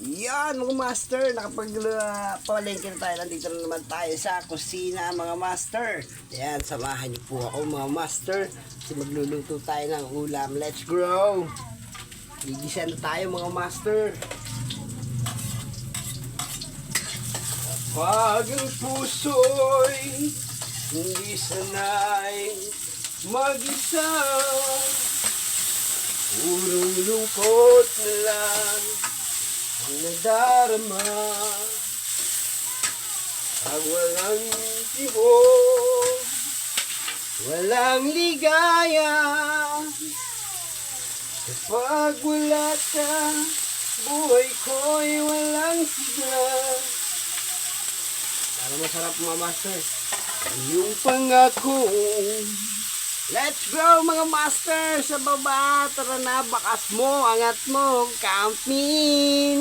Yan mga master, nakapag-palengke na tayo. Nandito na naman tayo sa kusina mga master. Yan, samahan niyo po ako mga master. Kasi magluluto tayo ng ulam. Let's grow! Gigisa na tayo mga master. Pag ang puso'y hindi sanay mag-isa, purong lungkot na lang ang nadarama. Pag walang tibok, walang ligaya. Kapag wala ka, buhay ko'y walang sigla. Para masarap mga master. Yung pangako. Let's go mga master sa baba. Tara na, bakas mo, angat mo, camping.